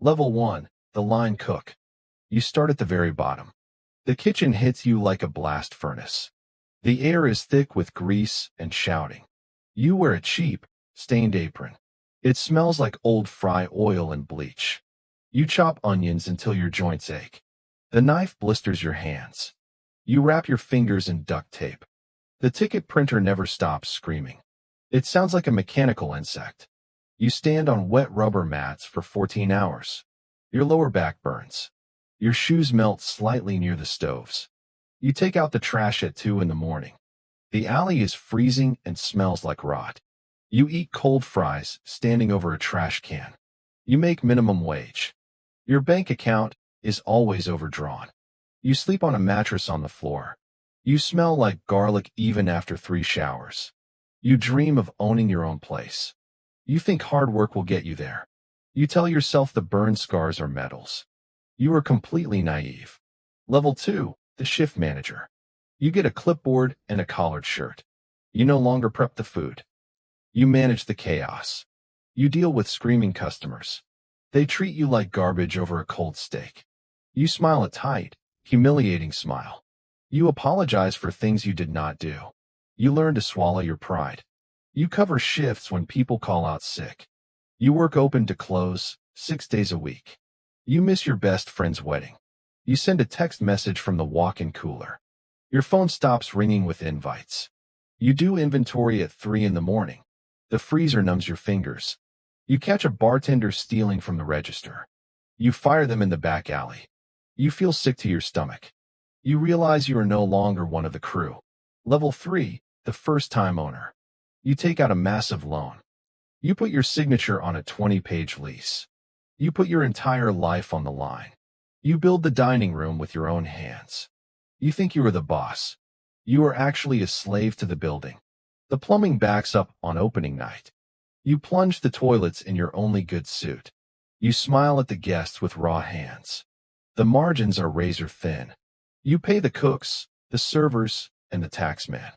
Level 1, the line cook. You start at the very bottom. The kitchen hits you like a blast furnace. The air is thick with grease and shouting. You wear a cheap, stained apron. It smells like old fry oil and bleach. You chop onions until your joints ache. The knife blisters your hands. You wrap your fingers in duct tape. The ticket printer never stops screaming. It sounds like a mechanical insect. You stand on wet rubber mats for 14 hours. Your lower back burns. Your shoes melt slightly near the stoves. You take out the trash at 2 in the morning. The alley is freezing and smells like rot. You eat cold fries standing over a trash can. You make minimum wage. Your bank account is always overdrawn. You sleep on a mattress on the floor. You smell like garlic even after 3 showers. You dream of owning your own place. You think hard work will get you there. You tell yourself the burn scars are medals. You are completely naive. Level 2, the shift manager. You get a clipboard and a collared shirt. You no longer prep the food. You manage the chaos. You deal with screaming customers. They treat you like garbage over a cold steak. You smile a tight, humiliating smile. You apologize for things you did not do. You learn to swallow your pride. You cover shifts when people call out sick. You work open to close, 6 days a week. You miss your best friend's wedding. You send a text message from the walk-in cooler. Your phone stops ringing with invites. You do inventory at 3 in the morning. The freezer numbs your fingers. You catch a bartender stealing from the register. You fire them in the back alley. You feel sick to your stomach. You realize you are no longer one of the crew. Level 3, the first-time owner. You take out a massive loan. You put your signature on a 20-page lease. You put your entire life on the line. You build the dining room with your own hands. You think you are the boss. You are actually a slave to the building. The plumbing backs up on opening night. You plunge the toilets in your only good suit. You smile at the guests with raw hands. The margins are razor thin. You pay the cooks, the servers, and the taxman.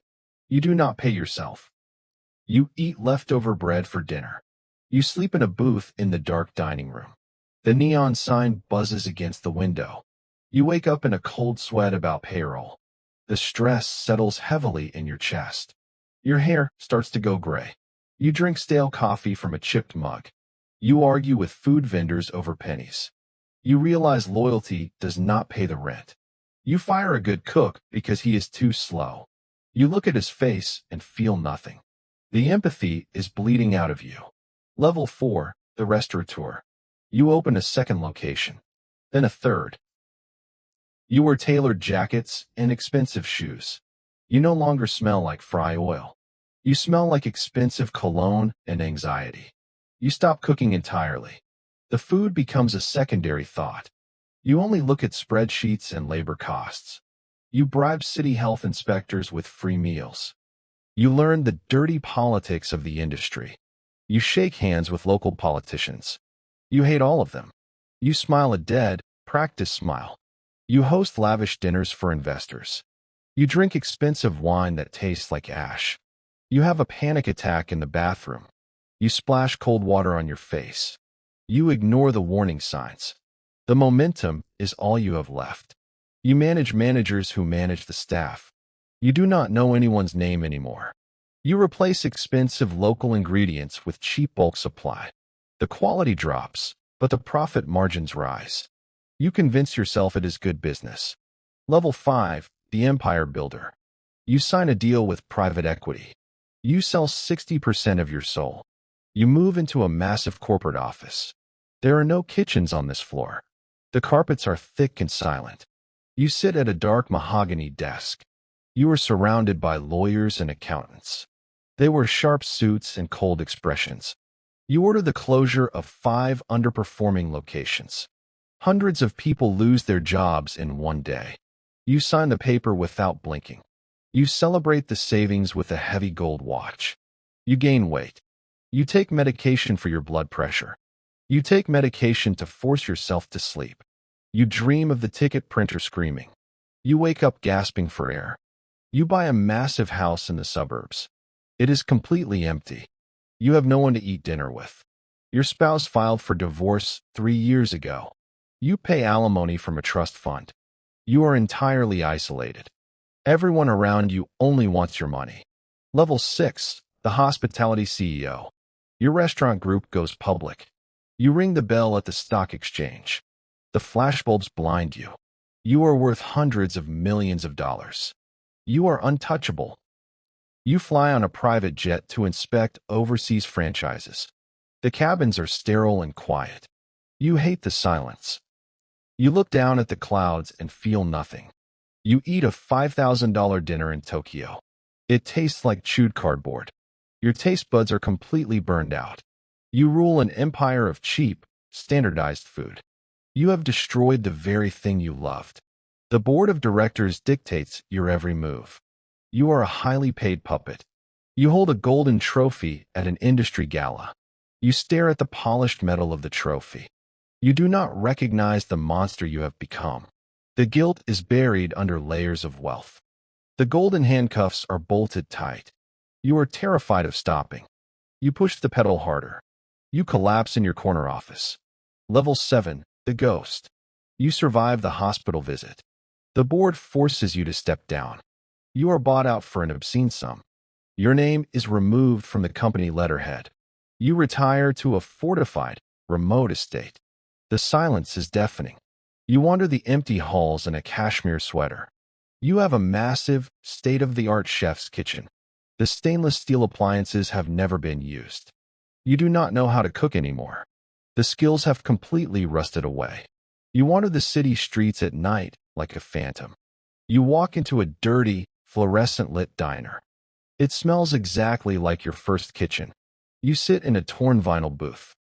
You do not pay yourself. You eat leftover bread for dinner. You sleep in a booth in the dark dining room. The neon sign buzzes against the window. You wake up in a cold sweat about payroll. The stress settles heavily in your chest. Your hair starts to go gray. You drink stale coffee from a chipped mug. You argue with food vendors over pennies. You realize loyalty does not pay the rent. You fire a good cook because he is too slow. You look at his face and feel nothing. The empathy is bleeding out of you. Level 4, the Restaurateur. You open a second location, then a third. You wear tailored jackets and expensive shoes. You no longer smell like fry oil. You smell like expensive cologne and anxiety. You stop cooking entirely. The food becomes a secondary thought. You only look at spreadsheets and labor costs. You bribe city health inspectors with free meals. You learn the dirty politics of the industry. You shake hands with local politicians. You hate all of them. You smile a dead, practiced smile. You host lavish dinners for investors. You drink expensive wine that tastes like ash. You have a panic attack in the bathroom. You splash cold water on your face. You ignore the warning signs. The momentum is all you have left. You manage managers who manage the staff. You do not know anyone's name anymore. You replace expensive local ingredients with cheap bulk supply. The quality drops, but the profit margins rise. You convince yourself it is good business. Level 5, the Empire Builder. You sign a deal with private equity. You sell 60% of your soul. You move into a massive corporate office. There are no kitchens on this floor. The carpets are thick and silent. You sit at a dark mahogany desk. You are surrounded by lawyers and accountants. They wear sharp suits and cold expressions. You order the closure of 5 underperforming locations. Hundreds of people lose their jobs in one day. You sign the paper without blinking. You celebrate the savings with a heavy gold watch. You gain weight. You take medication for your blood pressure. You take medication to force yourself to sleep. You dream of the ticket printer screaming. You wake up gasping for air. You buy a massive house in the suburbs. It is completely empty. You have no one to eat dinner with. Your spouse filed for divorce 3 years ago. You pay alimony from a trust fund. You are entirely isolated. Everyone around you only wants your money. Level 6, the hospitality CEO. Your restaurant group goes public. You ring the bell at the stock exchange. The flashbulbs blind you. You are worth hundreds of millions of dollars. You are untouchable. You fly on a private jet to inspect overseas franchises. The cabins are sterile and quiet. You hate the silence. You look down at the clouds and feel nothing. You eat a $5,000 dinner in Tokyo. It tastes like chewed cardboard. Your taste buds are completely burned out. You rule an empire of cheap, standardized food. You have destroyed the very thing you loved. The board of directors dictates your every move. You are a highly paid puppet. You hold a golden trophy at an industry gala. You stare at the polished metal of the trophy. You do not recognize the monster you have become. The guilt is buried under layers of wealth. The golden handcuffs are bolted tight. You are terrified of stopping. You push the pedal harder. You collapse in your corner office. Level 7, the ghost. You survive the hospital visit. The board forces you to step down. You are bought out for an obscene sum. Your name is removed from the company letterhead. You retire to a fortified, remote estate. The silence is deafening. You wander the empty halls in a cashmere sweater. You have a massive, state-of-the-art chef's kitchen. The stainless steel appliances have never been used. You do not know how to cook anymore. The skills have completely rusted away. You wander the city streets at night like a phantom. You walk into a dirty, fluorescent-lit diner. It smells exactly like your first kitchen. You sit in a torn vinyl booth.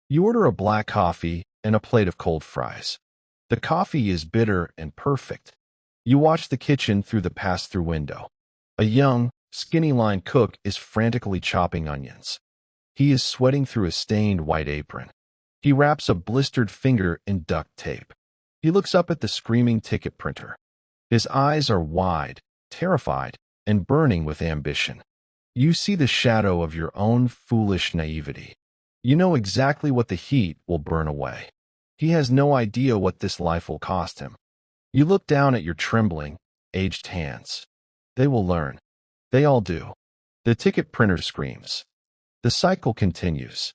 You order a black coffee and a plate of cold fries. The coffee is bitter and perfect. You watch the kitchen through the pass-through window. A young, skinny-line cook is frantically chopping onions. He is sweating through a stained white apron. He wraps a blistered finger in duct tape. He looks up at the screaming ticket printer. His eyes are wide, terrified, and burning with ambition. You see the shadow of your own foolish naivety. You know exactly what the heat will burn away. He has no idea what this life will cost him. You look down at your trembling, aged hands. They will learn. They all do. The ticket printer screams. The cycle continues.